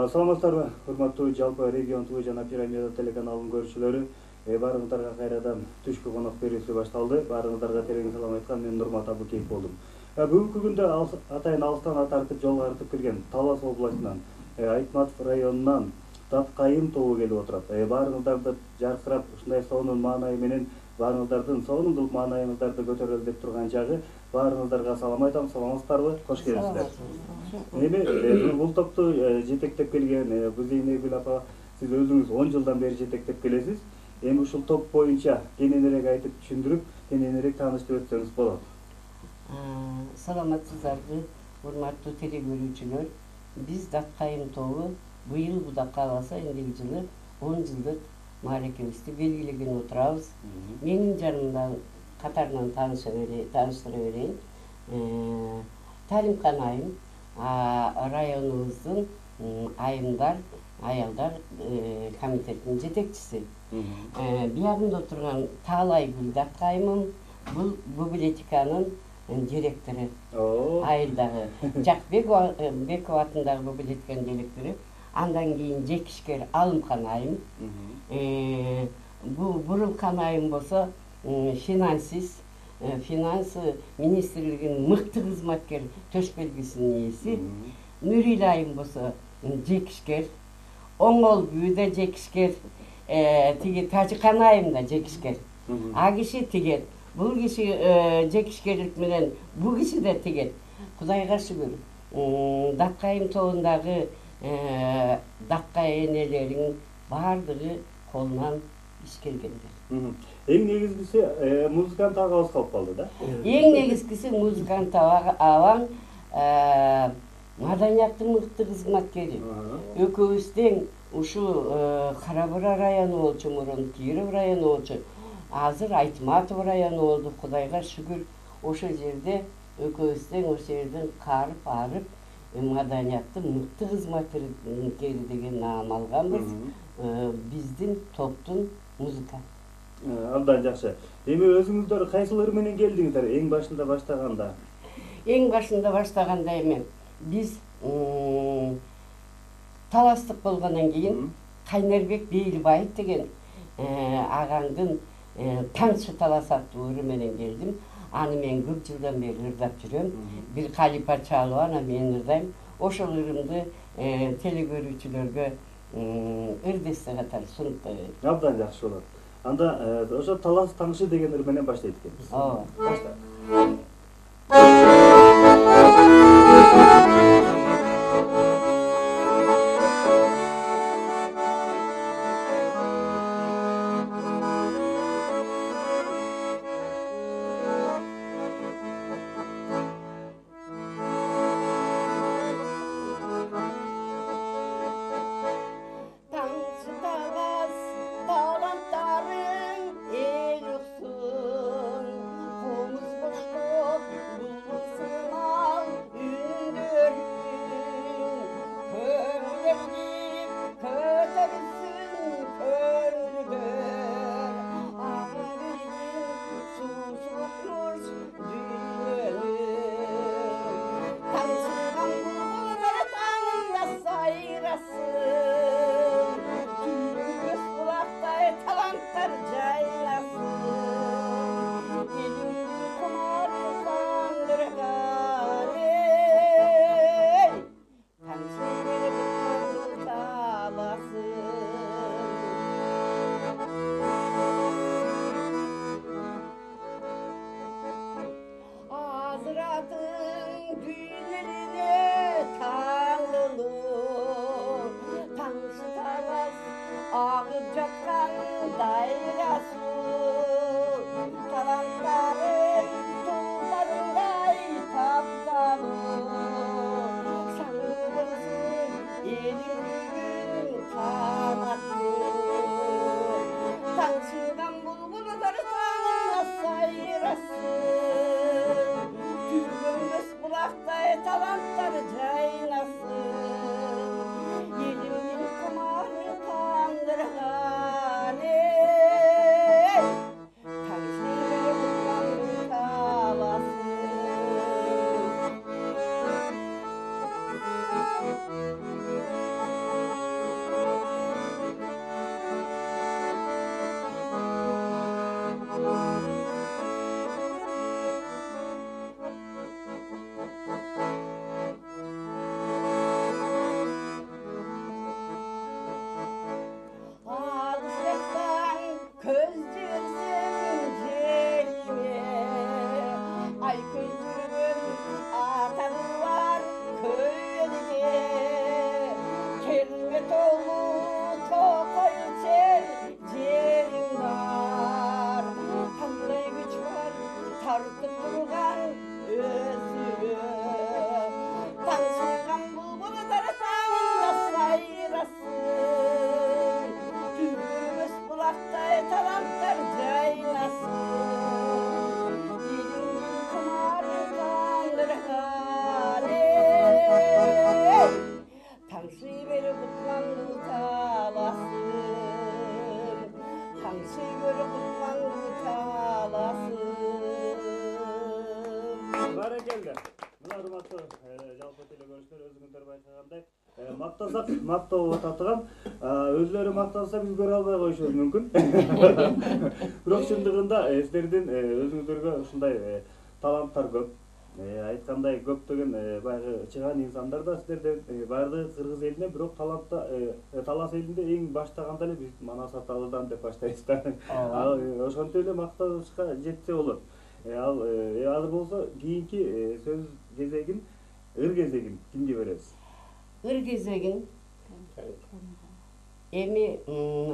Саламатсыздарбы, урматтуу жалпы регион ТВ жана Пирамида телеканалынын көрүүчүлөрү. Баарыңыздарга кайрадан түшкү конок берүүсү башталды. Баарыңыздарга терең салам айткан мен Нурмат Абыкеев болдум. Бүгүнкү күндө атайын алыстан тартып жолго артып келген Талас областынан, Айтматов районунан Таткайым тобу келип отурат. Баарыңыздарды жаркырап ушундай сонун маанайы менен баарыңыздардын сонундук маанайыңыздарды көтөрөлү деп турган жагы. Баарыңыздарга салам айтам, саламатсыздарбы? Кош келипсиздер. Эми бул топту жетектеп келген Бузейнегүл апа, сиз өзүңүз 10 жылдан бери жетектеп келесиз. Эми ушул топ боюнча кененирээк айтып түшүндүрүп, кененирээк тааныштырып өтсөңүз болот. Саламатсыздарбы, урматтуу телекөрүүчүлөр. Биз Таткайым тобу быйыл Кудай кааласа эндиги жылы 10 жылдык мааракебизди белгилеген отурабыз. Менин жанымда катарынан тааныштыра берейин. Талимкан Айым районубуздун аялдар комитетинин жетекчиси. Биягында отурган Таалайгүл Таткайымым бул библиотеканын директору. Айылдагы Жакбеков атындагы библиотеканын директору. Андан кийин Жекишкер Алымкан Айым. Бурулкан Айым болсо финанс министрлигинин мыкты кызматкер төш белгисинин ээси. Нурил Айым болсо Жекишкер. Оңол Бүү да Жекишкер. Тиги Тажыкан Айым да Жекишкер. А киши тигет. Бул киши жекишкерлик менен бул киши да тигет. Кудайга шүгүр. Таткайым тобундагы дакка энелерин баардыгы колунан иш келгендер. Эң негизгиси музыкант агабыз калып калды да? Эң негизгиси музыкант абаң маданияттын мыкты кызматкери. Экөөбүз тең ушу Кара-Бура району болчу, мурун Киров району болчу. Азыр Айтматов району болду. Кудайга шүгүр, ошол жерде экөөбүз тең ошол жерден карып маданияттын мыкты кызматкери деген наам алганбыз. Биздин топтун музыка. Абдан жакшы. Эми өзүңүздөр кайсылар менен келдиңиздер эң башында баштаганда? Эң башында баштаганда эми биз таластык болгондон кийин Кайнарбек Бейлбаев деген агаңдын Таңчы талас аттуу ыры менен келдим. Аны мен көп жылдан бери ырдап жүрөм. Бир Калипа чалып ана мен ырдайм. Ошол ырымды телекөрүүчүлөргө ырдесте катары сунуп коёюн. Абдан жакшы болот. Анда ошо Талас Таңчы деген ыр менен баштайт экенбиз. Ооба. Башта. Баракелде. Мына урматтуу жалпы телекөрүүчүлөр өзүңүздөр байкагандай мактасак мактоо болуп ататыган өзүлөрү макталса биз көрө албай коюшубуз мүмкүн. Бирок чындыгында силердин өзүңүздөргө ушундай таланттар көп. Айткандай көптөгөн баягы чыгаан инсандар да силерден баардыгы кыргыз элинен, бирок талас элинде эң баштаганда эле биз Манас Аталыдан деп баштайбыз да. Ошентип эле макташка жетсе болот. Азыр болсо кийинки сөз кезегин, ыр кезегин кимге беребиз? Ыр кезегин эми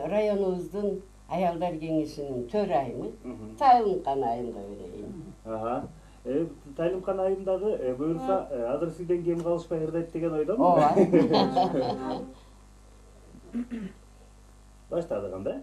районубуздун аялдар кеңешинин төрайымы Тайылымкан айымга берейин. Тайылымкан айым дагы буюрса азыр сизден кем калышпай ырдайт деген ойдомун. Ооба. Баштадык анда.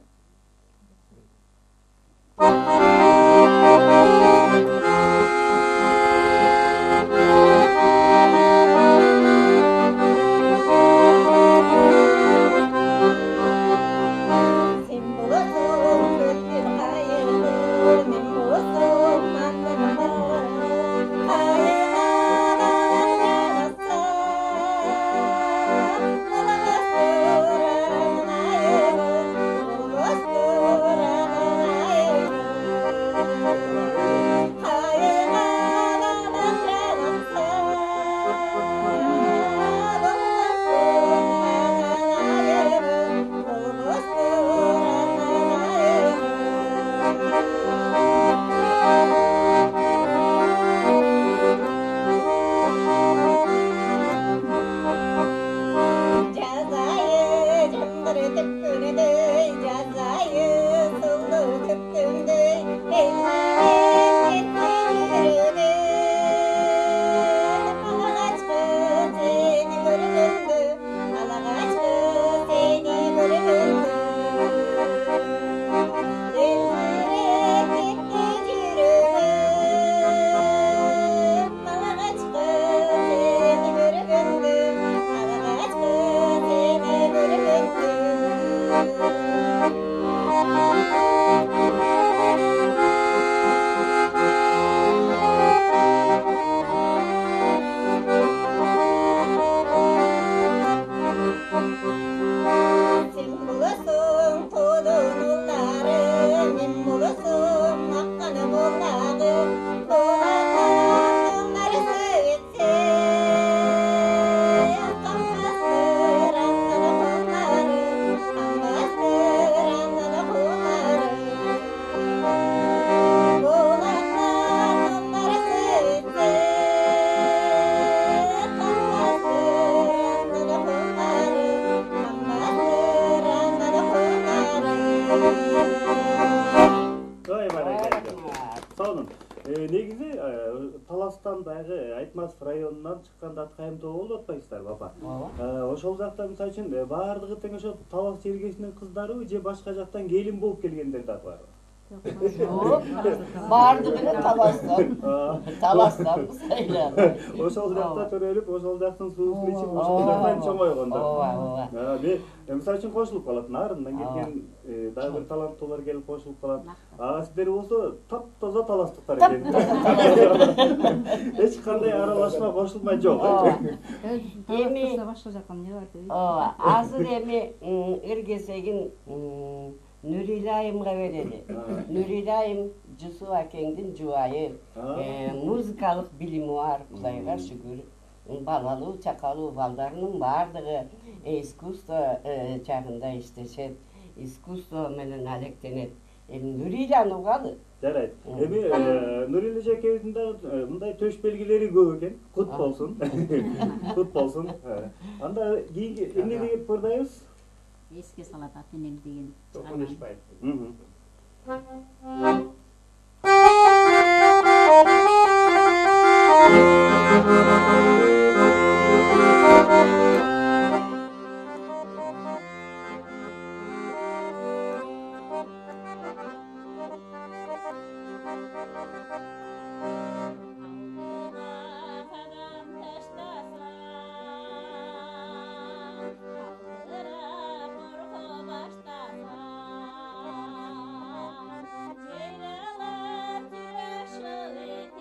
Негизи Таластан баягы Айтматов районунан чыкканда аткайым тоо болуп атпайсыздарбы апа? Ошол жакта мисалы үчүн баардыгы тең ошо Талас чергесинин кыздарыбы же башка жактан келин болуп келгендер дагы барбы? Жок, баардыгы Таластан. Таластан сайла. Ошол жакта төрөлүп, ошол жактын суусун ичип, ошол жактан чоңойгондор. Ооба. Мен мисалы үчүн кошулуп калат. Нарындан келген дагы бир таланттуулар келип кошулуп калат. Сиздер болсо таптаза таластыктар экен. Эч кандай аралашма кошулмай жок. Эми башка жакка эмне бар дейт? Азыр эми ыр кезегин Нурила айымга берели. Нурила айым Жусуп акеңдин жубайы. Музыкалык билими бар, Кудайга шүгүр. Балалуу, чакалуу балдарынын баардыгы искусство жагында иштешет. Искусство менен алектенет. Нуриланы угалы. Жарайт. Эми Нурила жакебиздин дагы мындай төш белгилери көп экен. Кут болсун. Кут болсун. Анда кийинки эмне деп ырдайбыз? Эске салат атенем деген Токунушбай. Jeyralab jurashib etek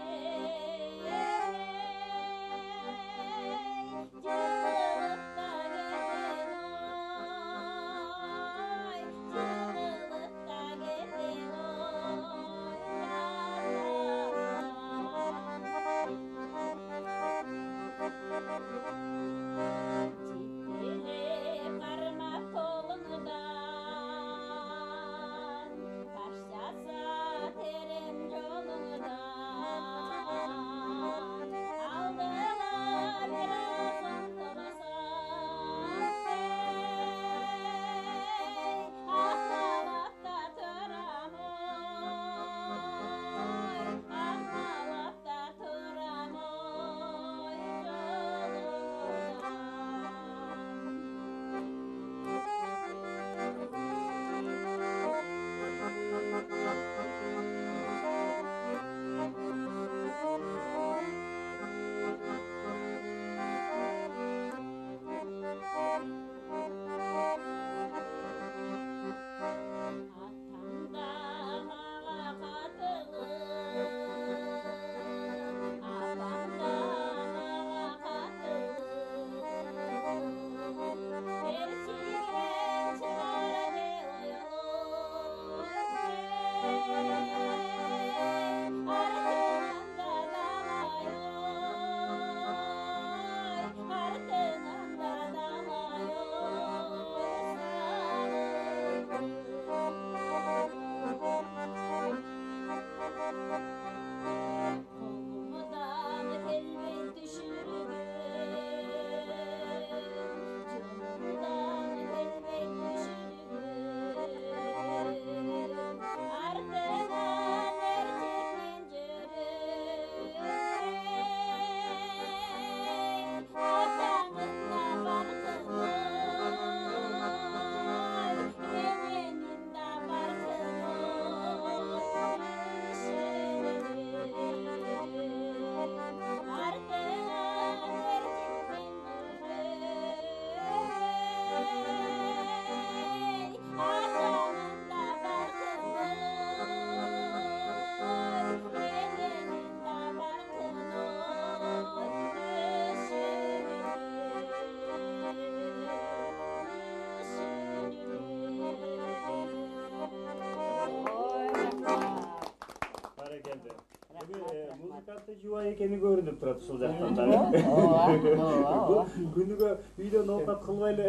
жубай экени көрүнүп турат ушул жактан да. Ооба. Күнүгө үйдөн оокат кылбай эле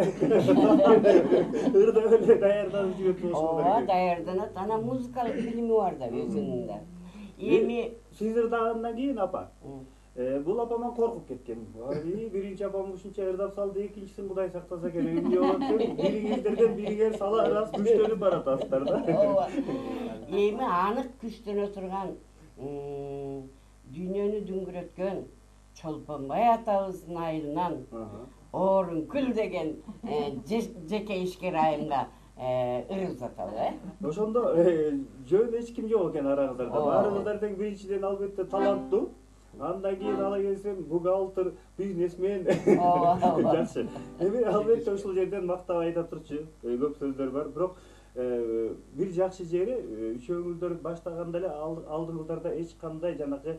ырдап эле даярданып жүрөт болушу керек. Ооба, даярданат. Анан музыкалык билими бар да өзүнүн да. Эми сиз ырдагандан кийин апа бул апаман коркуп кеткен. Биринчи апам ушунча ырдап салды, экинчисин Кудай сактаса экен, эмне болот деп бириңиздерден бириңер сала ырас күчтөнүп баратасыздар да. ооба. Эми анык күчтөнө турган дүйнөнү дүңгүрөткөн Чолпонбай атабыздын айылынан Орункүл деген жеке ишкер айымга ыр ырзаталы. Ошондо жөн эч ким жок экен араңыздарда. Баарыңыздар тең биринчиден албетте таланттуу. Андан кийин ала келсем бухгалтер, бизнесмен. Жакшы. Эми албетте ушул жерден мактап айта турчу көп сөздөр бар, бирок бир жакшы жери үчөөңүздөр баштаганда эле алдыңыздарда эч кандай жанагы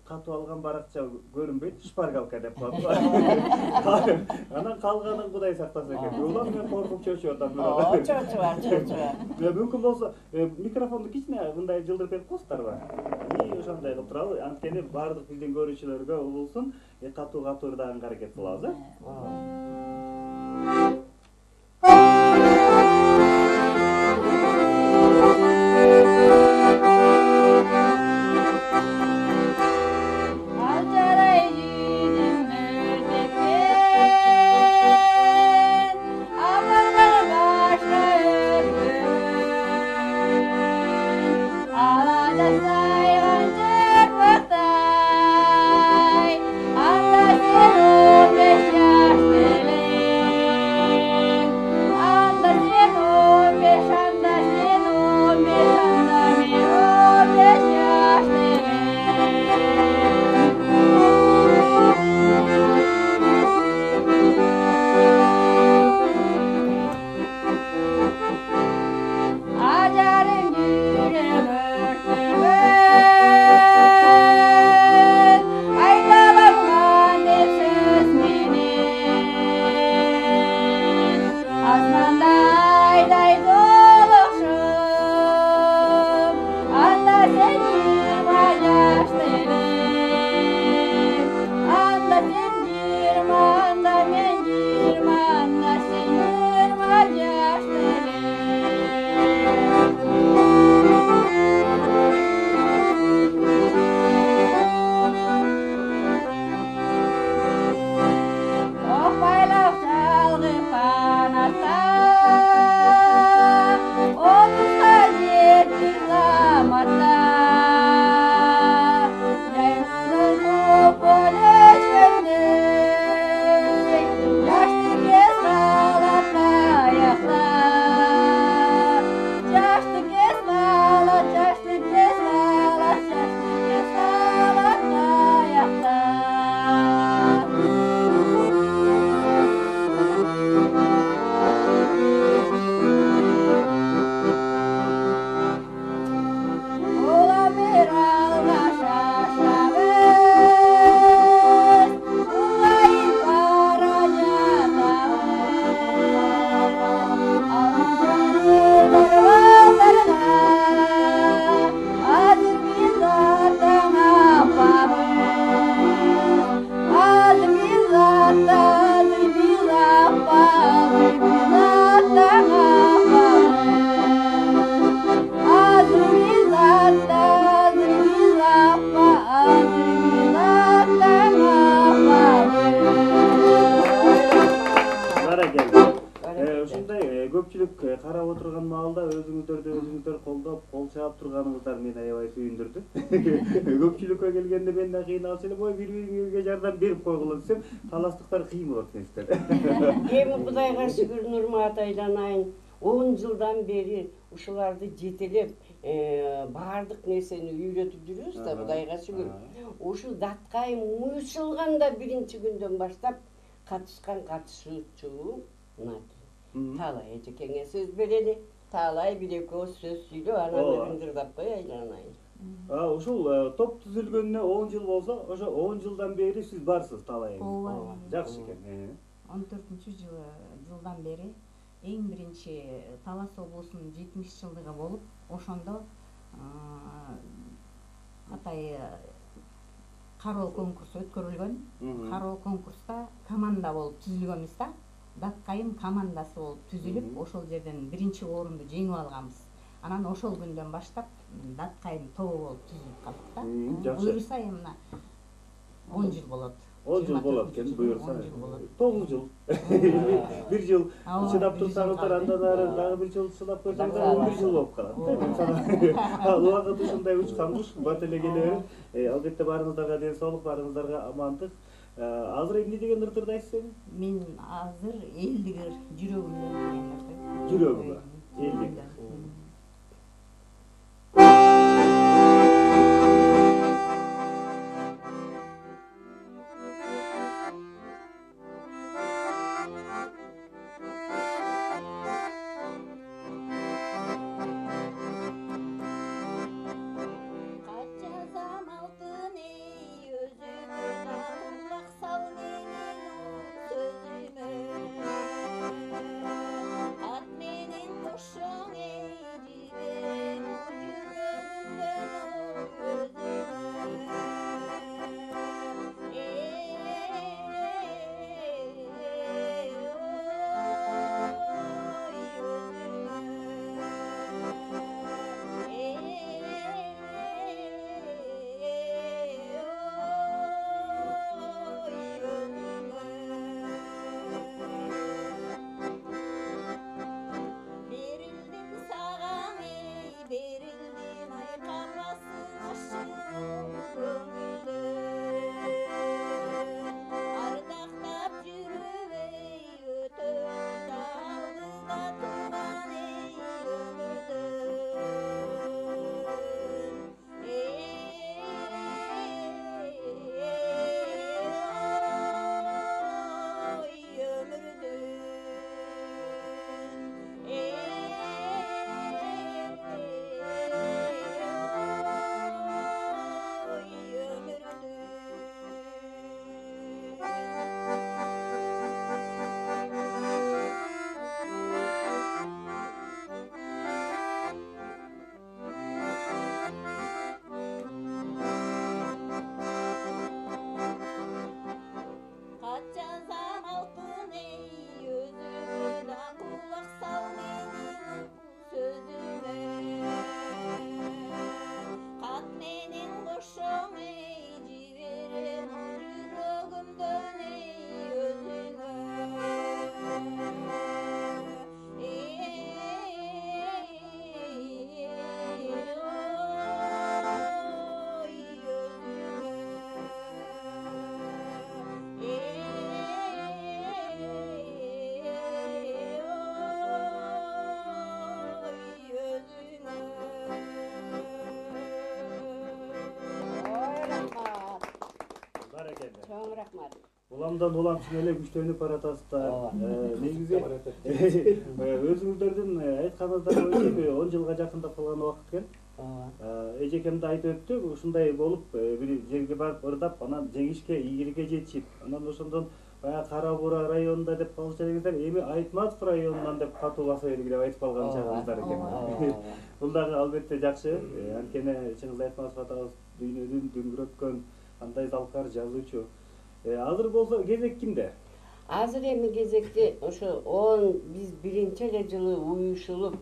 катып алган баракча көрүнбөйт, шпаргалка деп коет. Анан калганын Кудай сактаса экен. Улам мен коркуп чөчүп атам. Чөчүбар. Мүмкүн болсо микрофонду кичине мындай жылдырып берип коесуздарбы? Ошондой кылып туралы, анткени баардык биздин көрүүчүлөргө угулсун, катуу ырдаганга аракет кылабыз, көпчүлүк карап отурган маалда өзүңүздөрдү колдоп, кол чаап турганыңыздар мени аябай сүйүндүрдү. Көпчүлүккө келгенде мен да кыйналчу элем, ой бири-бириңерге жардам берип койгула десем, талаштыктар кыйын болот экенсиздер. Эми Кудайга шүгүр, Нурмат айланайын, 10 жылдан бери ушуларды жетелеп, баардык нерсени үйрөтүп жүрүбүз да, Кудайга шүгүр. Ушул Даткайым уюшулганда биринчи күндөн баштап катышкан катышуучум Таалай эжекеңе сөз берели. Таалай бир экөөбүз сөз сүйлөп, анан ырдап кой айланайын. Ушул топ түзүлгөнүнө 10 жыл болсо, ошо 10 жылдан бери сиз барсыз Таалай. Жакшы экен. 14-жылдан бери эң биринчи Талас облусунун 70-жылдыгы болуп, ошондо Атай кароо конкурсу өткөрүлгөн. Кароо конкурста команда болуп түзүлгөнбүз да. Датқайым командасы болуп түзүлүп, ошол жерден биринчи орунду жеңип алганбыз. Анан ошол күндөн баштап Датқайым тобу болуп түзүлүп калдык да. Буюрса мына 10 жыл болот. 10 жыл болот экен, буюрса 9 жыл. Бир жыл чыдап турсаңыздар, андан ары дагы бир жыл чыдап койсоңуздар 11 жыл болуп калат. Ал убакыт ушундай учкан куш, бат эле келе берет. Албетте баарыңыздарга ден соолук, баарыңыздарга амандык. Азыр эмне деген ырдырды айтсыз эми? Мен азыр элдигер жүрөгүмдөн деген ырды. Жүрөгүмө. Элдигер. Уламдан уламчын эле күчтөнүп баратасыз да. Негизи өзүңүздөрдүн айтканыңыздар боюнча 10 жылга жакындап калган убакыт экен. Эжекем да айтып өттү, ушундай болуп бир жерге барып ырдап, анан жеңишке, ийгиликке жетишип, анан ошондон баягы Кара Буура районунда деп калчу дегендер, эми Айтматов районунан деп катуу баса берели деп айтып калган чагыңыздар экен. Бул дагы албетте жакшы. Анткени Чыңгыз Айтматов атабыз дүйнөдүн дүңгүрөткөн кандай залкар жазуучу. Азыр болсо кезек кимде? Азыр эми кезекти ошо биз биринчи эле жылы уюшулуп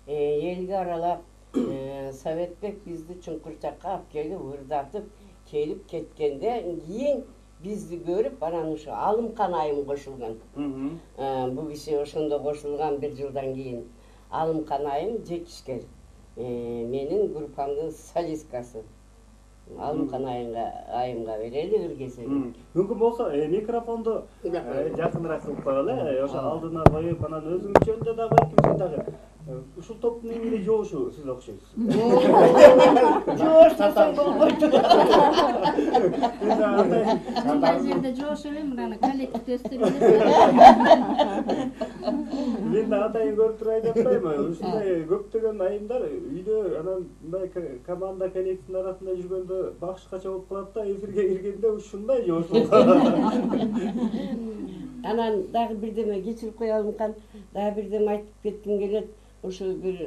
элге аралап Советбек бизди Чуңкурчакка алып келип ырдатып келип кеткенден кийин бизди көрүп анан ошо Алымкан айым кошулган. Бул киши ошондо кошулган бир жылдан кийин. Алымкан айым Жекишкер. Менин группамдын солисткасы. Алымкан айымга берели ыргесеги. Мүмкүн болсо микрофонду жакыныраак кылып койгула, ошо алдына коюп, анан өзүңүз жөнүндө да балким дагы ушул топтун эмне жоошу сиз окшойсуз. Жооштасаң болбойт. Андай жерде жоошу эле мына коллективди өстүрүп. Мен да атайын көрүп туруп айтып атпаймынбы? Ушундай көптөгөн айымдар үйдө анан мындай команда коллективдин арасында жүргөндө бакышкача болуп калат да, эфирге киргенде ушундай жоошу. Анан дагы бирдеме кечирип кой Алымкан, дагы бирдеме айтып кетким келет. Ошо бир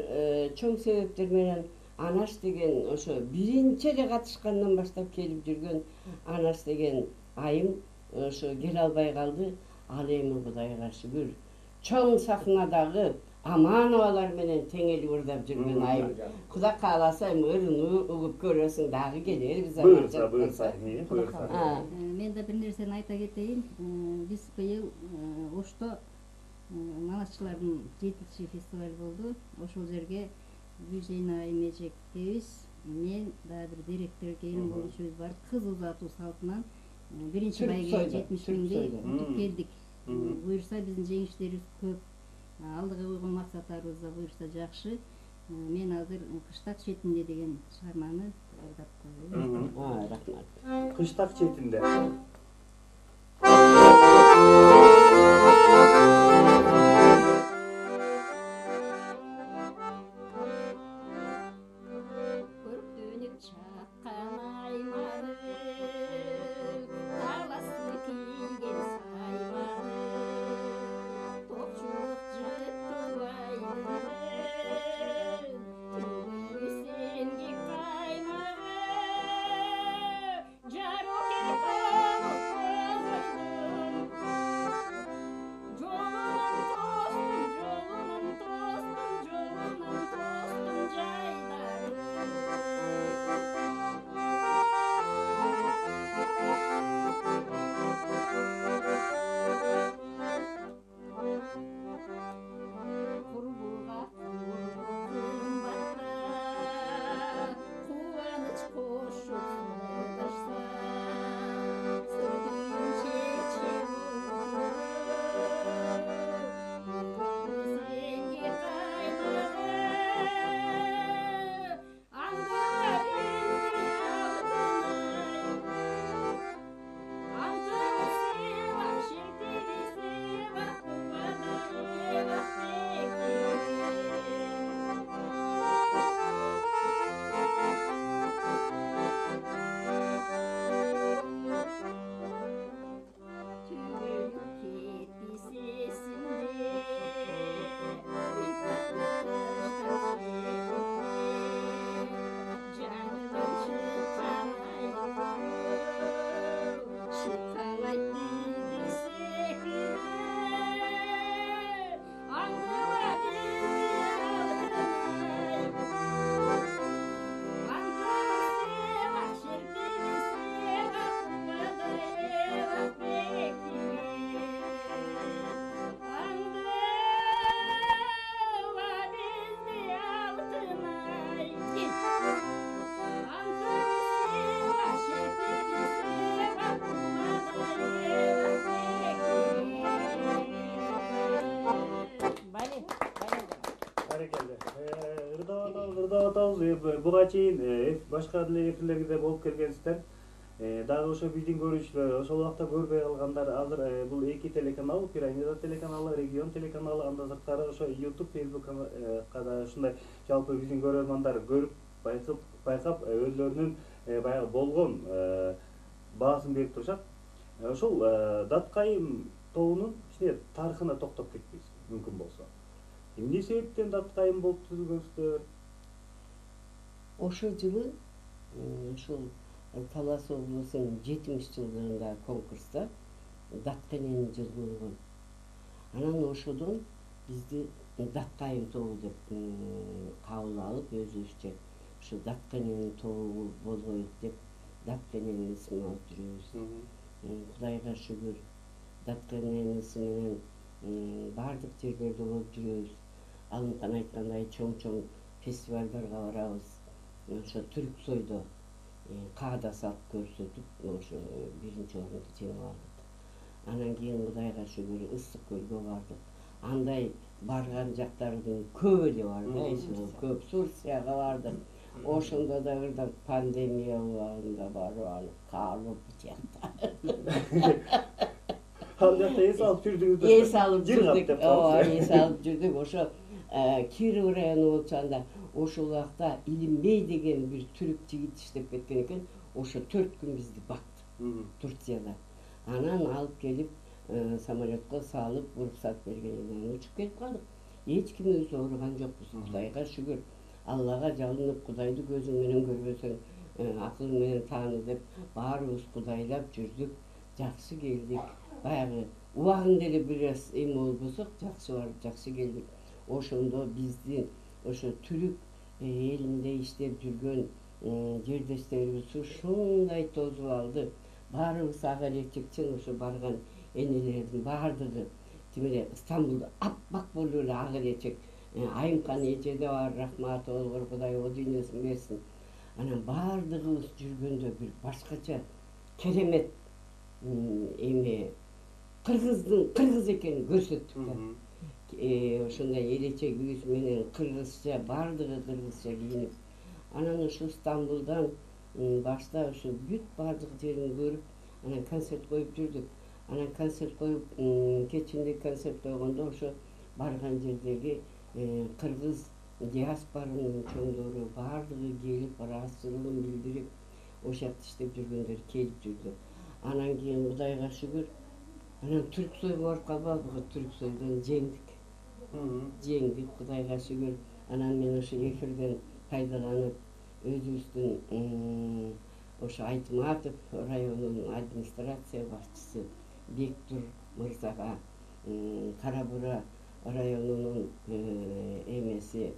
чоң себептер менен Анаш деген ошо биринчи эле катышкандан баштап келип жүргөн Анаш деген айым ошо келе албай калды. Ал эми Кудайга шүгүр чоң сахнадагы Амановалар менен теңелип ырдап жүргөн айым. Кудай кааласа эми ырын угуп көрөсүң, дагы келербиз. Буюрса. Мен да бир нерсени айта кетейин. Биз быйыл Ошто Малашчылардын 7-чи фестиваль болду. Ошол жерге Гүлжейна Эмежекебиз, мен да бир директор келин болчубуз бар. Кыз узатуу салтынан биринчи байге 70 миңди утуп келдик. Буюрса биздин жеңиштерибиз көп. Алдыга койгон максаттарыбыз да буюрса жакшы. Мен азыр Кыштак четинде деген чыгарманы ырдап коеюн. Рахмат. Кыштак четинде. Буга чейин башка деле эфирлерде болуп келгенсиздер. Дагы ошо биздин көрүүчүлөр, ошол убакта көрбөй калгандар, азыр бул эки телеканал, Пирамида телеканалы, Регион телеканалы, анда сырткары ошо YouTube, Facebook да ушундай жалпы биздин көрөрмандар көрүп, байкап өзлөрүнүн баягы болгон баасын берип турушат. Ошол Даткайым тобунун кичине тарыхына токтоп кетпейсиз, мүмкүн болсо. Эмне себептен Даткайым болуп түзүлгөнсүздөр? Ошол жылы ушул Талас облусунун 70 жылдыгында конкурста Даткайым жылы болгон. Анан ошодон бизди Даткайым тобу деп кабыл алып, өзүбүзчө ушу Даткайым тобу болоюк деп Даткайым исмин алып жүрөбүз. Кудайга шүгүр, Даткайым исми менен бардык жерлерде болуп жүрөбүз. Алымкан айткандай чоң фестивалдарга барабыз. Ошо Түрксойдо каада салып көрсөтүп, ошо биринчи орунду жеңип алдык. Анан кийин Кудайга шүгүр Ысык көлгө бардык. Андай барган жактардын көп эле бар да, көп. Турцияга бардык. Ошондо да ырдап, пандемия убагында барып алып калып жакта. Ал жакта эс алып жүрдүңүз. Эс алып жүрдүк. Эс алып жүрдүк. Ошо Киров району болчу анда. Ошол убакта Илимбей деген бир түрк жигит иштеп кеткен экен. Ошо 4 күн бизди бакты Турцияда. Анан алып келип самолетко салып, уруксат бергенинен учуп кетип калдык. Эч кимибиз ооруган жокпуз, Кудайга шүгүр. Аллага жалынып Кудайды көзүң менен көрбөсөң акыл менен тааны деп баарыбыз Кудайлап жүрдүк, жакшы келдик. Баягы убагында эле бир аз эме болбосок жакшы келдик. Ошондо биздин ошо түрк элинде иштеп жүргөн жердештерибиз ушундай тосуп алды. Баарыбыз ага эле чыкчын ошо барган энелердин баардыгы тимире Стамбулда аппак болуп эле ак элечек. Айымкан эже да бар, рахматы болгор, Кудай о дүйнөсүн берсин. Анан баардыгыбыз жүргөндө бир башкача керемет эме кыргыз экенин көрсөттүк да. Ошондой элечегибиз менен кыргызча, баардыгы кыргызча кийинип. Анан ушу Стамбулдан башта ушу бүт баардык жерин көрүп, анан концерт коюп жүрдүк. Анан концерт коюп, кечинде концерт койгондо ошо барган жердеги кыргыз диаспоранын чоңдору баардыгы келип, ыраазычылыгын билдирип, ошол жакта иштеп жүргөндөр келип жүрдү. Анан кийин Кудайга шүгүр, анан Түрксойго барып калбадыкпы, Түрксойдон жеңдик, Кудайга шүгүр. Анан мен ошо эфирден пайдаланып, өзүбүздүн ошо Айтматов районунун администрация башчысы Бектур мырзага, Кара Бура районунун эмеси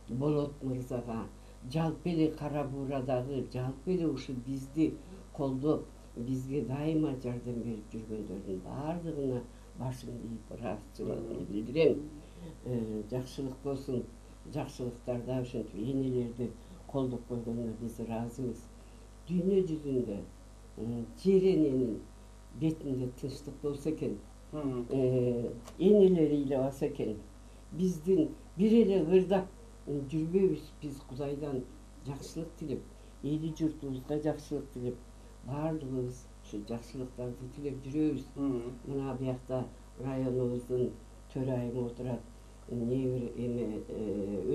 Болот мырзага, жалпы эле Кара Бурадагы жалпы эле ушу бизди колдоп, бизге дайыма жардам берип жүргөндөрдүн баардыгына башымды ийип ыраазычылыгымды билдирем. Жакшылык болсун, жакшылыктарда ошентип энелерди колдоп койгонуна биз ыраазыбыз. Дүйнө жүзүндө жер эненин бетинде тынчтык болсо экен, энелер ыйлабаса экен, биздин бир эле ырдап жүрбөйбүз. Биз Кудайдан жакшылык тилеп, эли журтубузга жакшылык тилеп, баардыгыбыз ушу жакшылыктарды тилеп жүрөбүз. Мына биякта районубуздун төрайымы отурат, эмне бир эме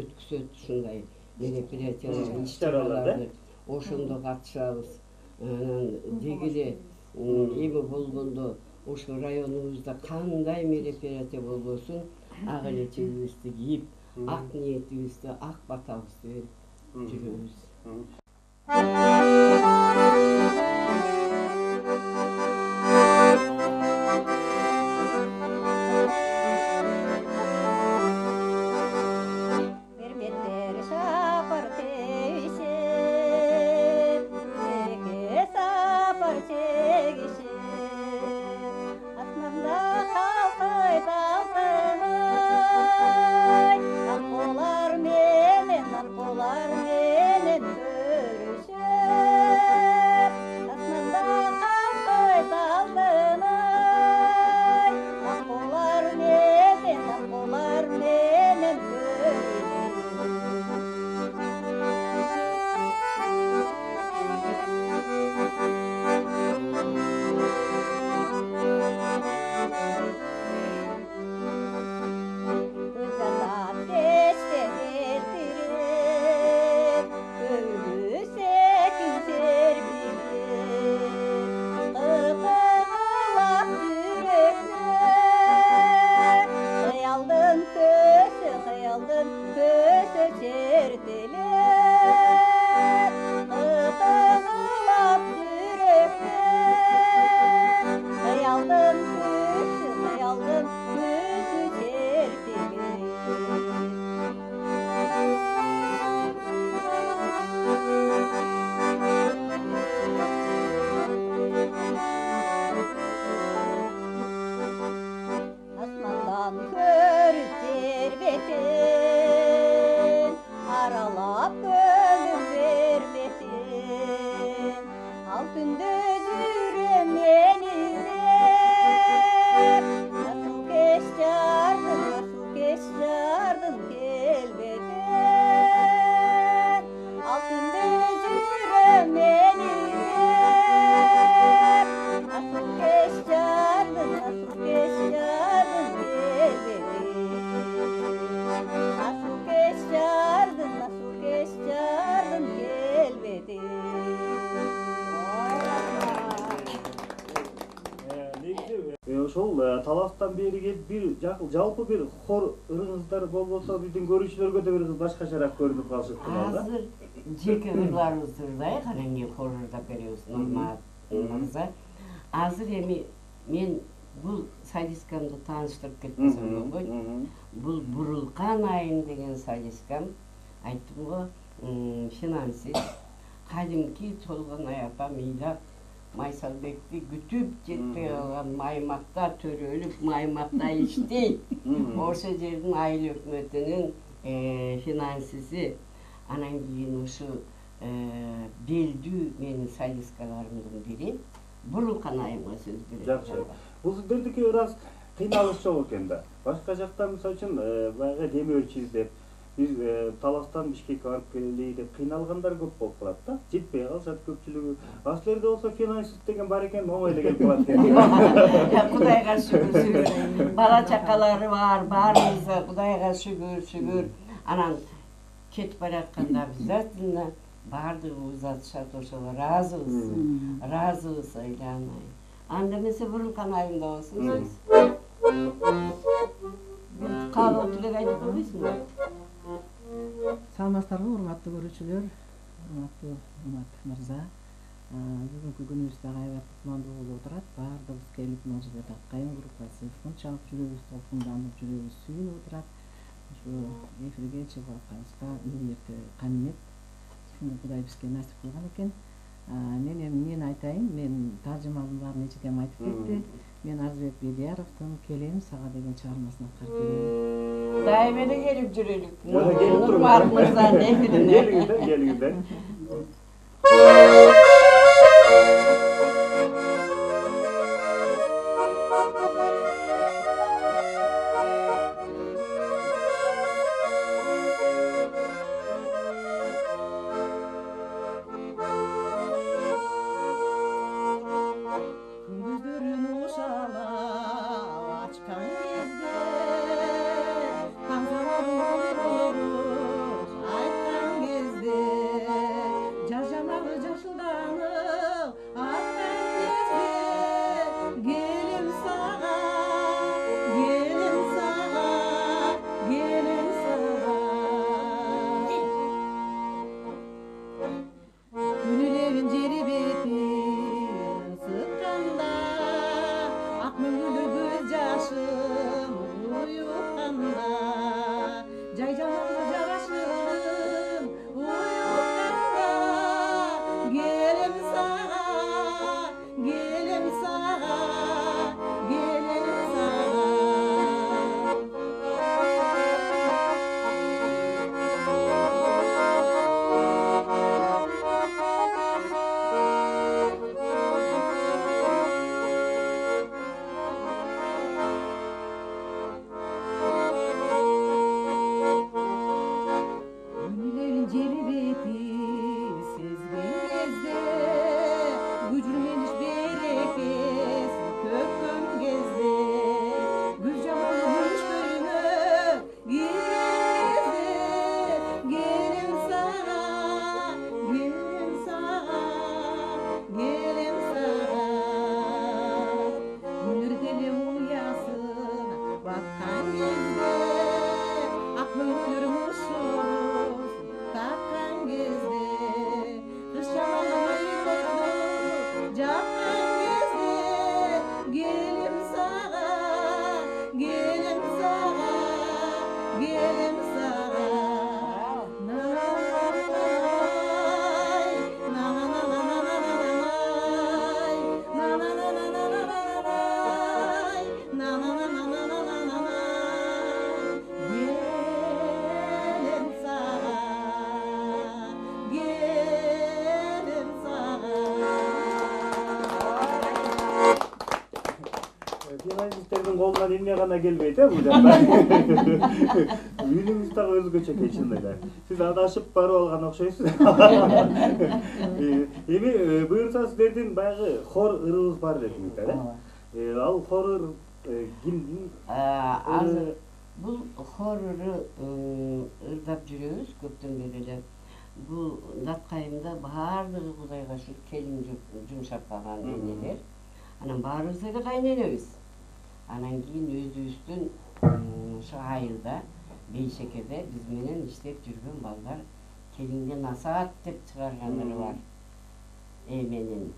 өткүзөт, ушундай мероприятиялар, иш-чараларды. Ошондо катышабыз. Анан деги эле эме болгондо ошо районубузда кандай мероприятие болбосун, ак элечегибизди кийип, ак ниетибизди, ак батабызды берип жүрөбүз. ошол таластан бери келип бир жалпы бир хор ырыңыздар болбосо биздин көрүүчүлөргө да бир башкачараак көрүнүп калышы ыктымал да. Азыр жеке ырларыбызды ырдайык, анан кийин хор ырдап беребиз, Нурмат мырза. Азыр эми мен бул солисткамды тааныштырып кетпесем болбойт. Бул Бурулкан айым деген солисткам, айттым го, финансист. Кадимки Толгонай апам ыйлап Майсалбекти күтүп жетпей калган Маймакта төрөлүп, Маймакта иштейт. Ошо жердин айыл өкмөтүнүн финансиси. Анан кийин ушу белдүү менин солисткаларымдын бири Бурулкан айымга сөз берет. Жакшы. Бул сиздердики ырас кыйналыш жок экен да. Башка жактан мисалы үчүн баягы демөөрчү издеп, биз Таластан Бишкекке барып келели деп кыйналгандар көп болуп калат да. Жетпей калышат көпчүлүгү. А силерде болсо финансист деген бар экен, оңой эле келип калат экен. Кудайга шүгүр. Бала чакалары бар, баарыбызга Кудайга шүгүр. Анан кетип баратканда обязательно баардыгыбыз атышат, ошого ыраазыбыз. Ыраазыбыз Айланай. Анда эмесе Бурулкан айымда болсун сиз. Каалоо тилек айтып койсуңбу? Саламатсыздарбы, урматтуу көрүүчүлөр, урматтуу Нурмат мырза. Бүгүнкү күнүбүз дагы аябай кутмандуу болуп отурат. Баардыгыбыз келип мына жерде Даккайым группасы чалып жүрөбүз, толкунданып жүрөбүз, сүйүнүп отурат. Ушу эфирге чыгып атканыбызга ниетти каминет. Кудай бизге насип кылган экен. Мен айтайын, мен таржыманын баарын эчекем айтып кетти. Мен Арзыбек Бедияровдун Келем сага деген чыгармасын аткарып берем. Дайым эле келип жүрөлүк. Келип туруңуз. Нурмат мырзанын эфирине. Келиңиздер. Финансисттердин колунан эмне гана келбейт, бул жакта. Үнүңүз дагы өзгөчө экен чындап эле. Сиз адашып барып алган окшойсуз. Эми буюрса сиздердин баягы хор ырыбыз бар дедиңиз да, э? Ал хор кимдин? Азыр бул хор ырдап жүрөбүз көптөн бери эле. Бул Даккайымда баардыгы Кудайга шүкүр келин жумшап калган энелер. Анан баарыбыз эле кайненебиз. Анан кийин өзүбүздүн ошо айылда Бейшекеде биз менен иштеп жүргөн балдар келинге насаат деп чыгарганлары бар. Менин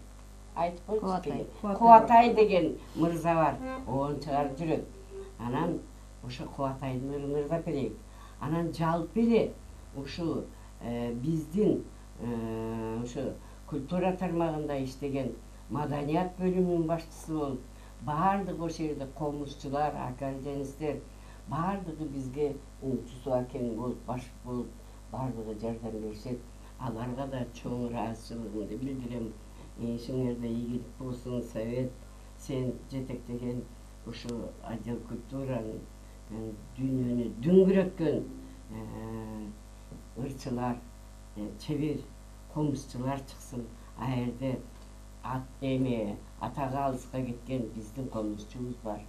айтып койчу. Кубатай деген мырза бар. Оон чыгарып жүрөт. Анан ошо Кубатайдын ырдап берейик. Анан жалпы эле ушу биздин ошо культура тармагында иштеген маданият бөлүмүнүн башчысы болуп, баардыгы ошол жерде комузчулар, ака женистер баардыгы бизге Жусуп акең болуп, баш болуп, баардыгы жардам беришет. Аларга да чоң ыраазычылыгымды билдирем. Ишиңерде ийгилик болсун, совет, сен жетектеген ушу отдел культуранын дүйнөнү дүңгүрөткөн ырчылар, чебер комузчулар чыксын. А жерде атага алыска кеткен биздин комузчубуз бар.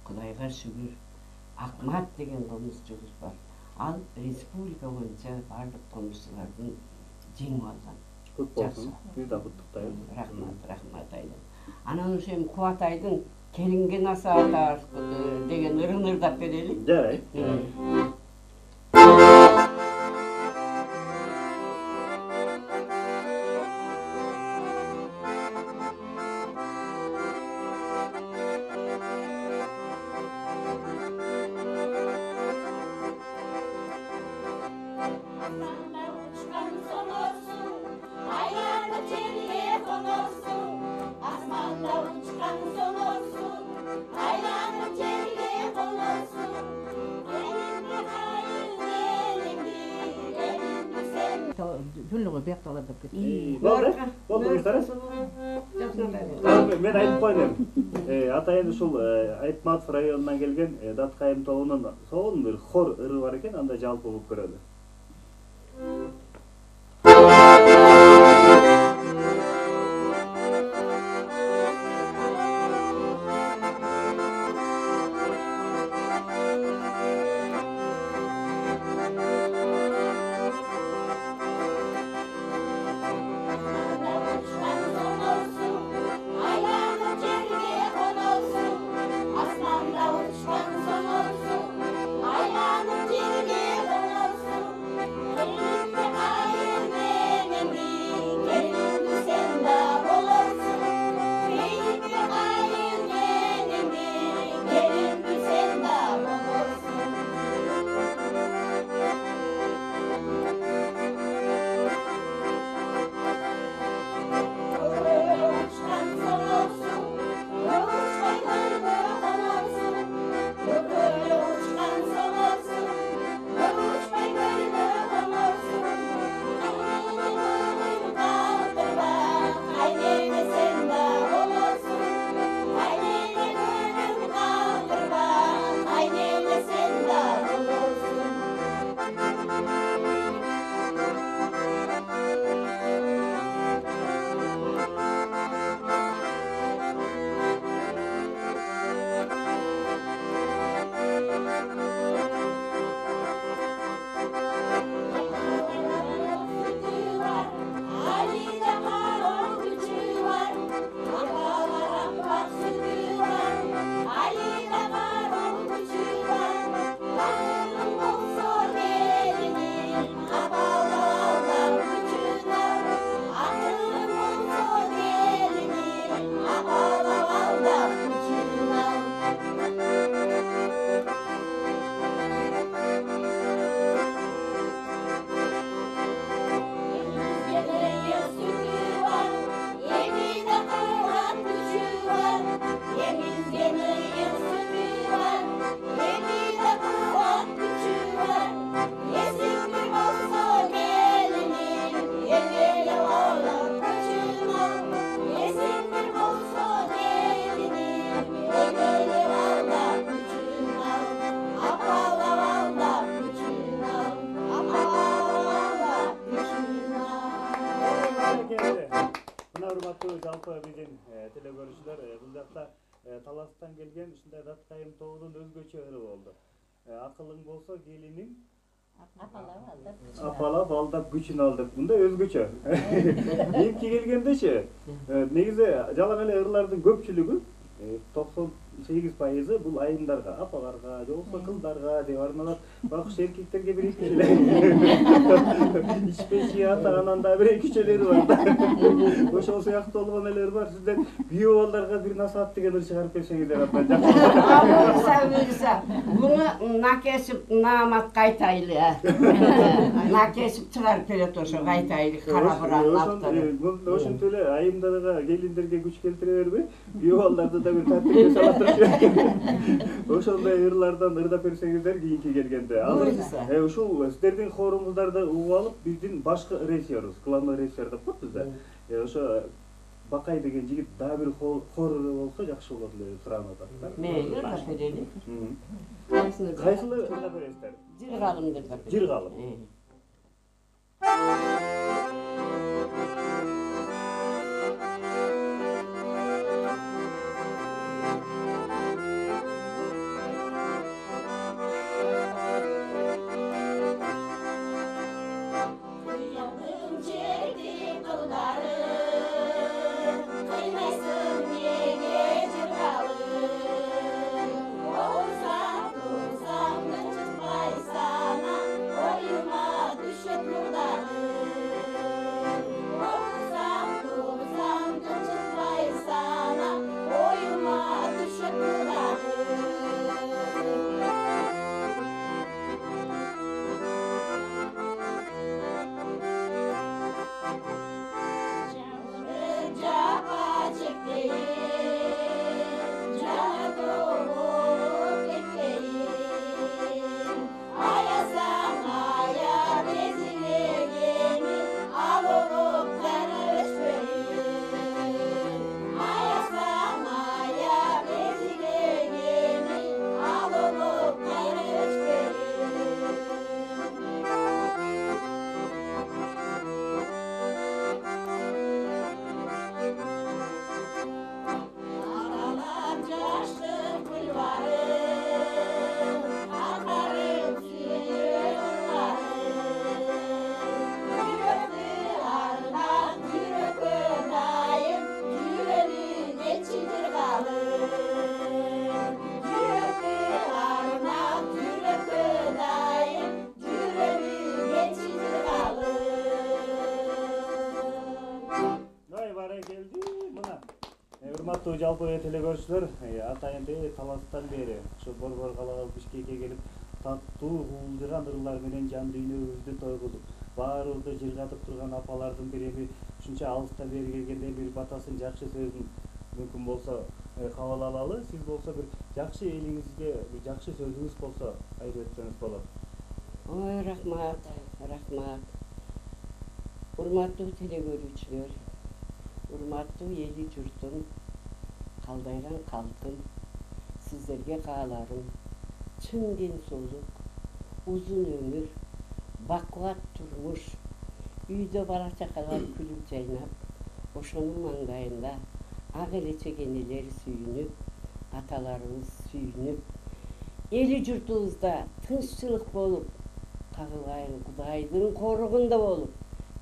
Кудайга шүгүр. Акмат деген комузчубуз бар. Ал республика боюнча бардык комузчулардын жеңип алган. Көп болсун. Биз да куттуктайбыз. Рахмат айдым. Анан ошо эми Кубатайдын келинге насаат деген ырын ырдап берели. Жарайт. Жүлүгү биякталар деп кетти. Болдуңуздар. Мен айтып коеюн. Атайын ушул Айтматов районунан келген Даткайым тобунун сонун бир хор ыры бар экен, анда жалпы угуп көрөлү. Жалпы биздин телекөрүүчүлөр бул жакта Таластан келген ушундай Даткайым тобунун өзгөчө ыры болду. Акылың болсо келиниң апалап алдап күчүн ал деп мындай өзгөчө. Кийинки келгендечи негизи жалаң эле ырлардын көпчүлүгү 90 98% бул айымдарга, апаларга, же болбосо кыздарга деп арналат. Бакыш эркектерге бир эки эле. Ичпечи ата-ананын да бир эки элери бар да. Ошол сыяктуу болгон элер бар. Сиздер күйөө балдарга бир насаат дегенди чыгарып берсеңиздер абдан жакшы. Буюрса, буну накесип наамат кайтайлы. Накесип чыгарып берет ошо кайтайлы кара буранын автары. Ошентип эле айымдарга, келиндерге күч келтире бербей, күйөө балдарды да бир тартипке сала турчу. Ошондой ырлардан ырдап берсеңиздер кийинки келгенде. Ушул сиздердин хоруңуздарды угуп алып, биздин башкы режиссерибиз, главный режиссер деп коет бизде. Ошо Бакай деген жигит дагы бир хору болсо жакшы болот эле суранып атат. Мейли, ырдап берели. Кайсыл ырдап бересиздер? Жыргалымды ырдап берели. Жыргалым. Урматтуу жалпы телекөрүүчүлөр, атайын таластан бери ушу Борбор калаага Бишкекке келип, таттуу куулдырган ырлар менен жан дүйнөбүздү тойгузуп, баарыбызды жыргатып турган апалардын бири ушунча алыстан бери келгенде бир батасын, жакшы сөзүн мүмкүн болсо кабыл алалы. Сиз болсо бир жакшы элиңизге бир жакшы сөзүңүз болсо айтып өтсөңүз болот. Ой, рахмат, рахмат. Урматтуу телекөрүүчүлөр, урматтуу эли журтум, калдайган калкым, сиздерге кааларым чын ден соолук, узун өмүр, бакубат турмуш, үйдө бала чакалар күлүп жайнап, ошонун маңдайында ак элечек энелер сүйүнүп, аталарыбыз сүйүнүп, эли журтубузда тынччылык болуп, кагылайын Кудайдын коругунда болуп,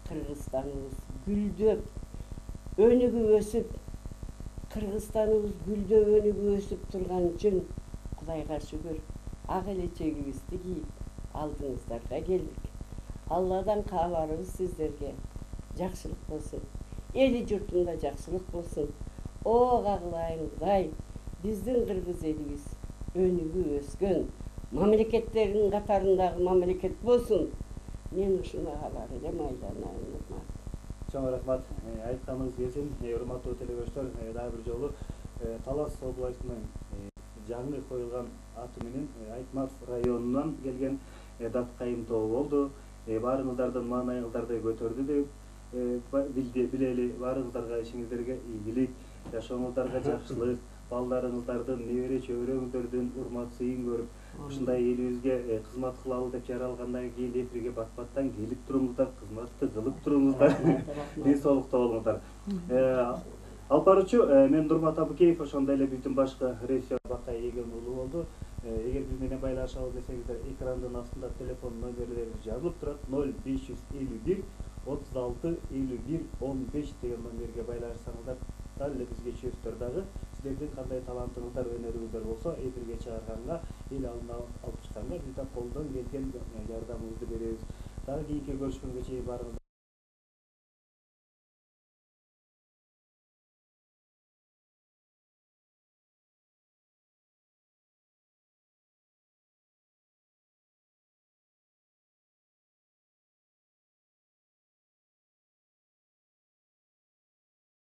Кыргызстаныбыз гүлдөп, өнүгүп өсүп, Кыргызстаныбыз гүлдөп өнүгүп өсүп турган үчүн Кудайга шүгүр, ак элечегибизди кийип алдыңыздарга келдик. Алладан кааларыбыз сиздерге жакшылык болсун, эли журтунда жакшылык болсун. О кагылайын Кудай, биздин кыргыз элибиз өнүгүп өскөн мамлекеттердин катарындагы мамлекет болсун. Мен ушуну каалар элем, айланайын. Чоң рахмат. Айтканыңыз келсин, урматтуу телекөрүүчүлөр, дагы бир жолу Талас областынын жаңы коюлган аты менен Айтмат районунан келген Даткайым тобу болду. Баарыңыздардын маанайыңыздарды көтөрдү деп билели. Баарыңыздарга ишиңиздерге ийгилик, жашооңуздарга жакшылык, балдарыңыздардын, небере чөбөрөңүздөрдүн урмат сыйын көрүп, ушундай элибизге кызмат кылалы деп жаралгандан кийин эфирге бат-баттан келип туруңуздар, кызматты кылып туруңуздар, ден соолукта болуңуздар. Алып баруучу мен Нурмат Абыкеев, ошондой эле биздин башкы режиссер Бакай Эгем уулу болду. Эгер биз менен байланышабыз десеңиздер, экрандын астында телефон номерлерибиз жазылып турат. 0551 36 51 15 деген номерге байланышсаңыздар, дал эле бизге чөздөр дагы. сиздердин кандай талантыңыздар, өнөрүңүздөр болсо эфирге чыгарганга, эл алдына алып чыкканга биз да колдон келген жардамыбызды беребиз. Дагы кийинки көрүшкөнгө чейин баарыңыздарга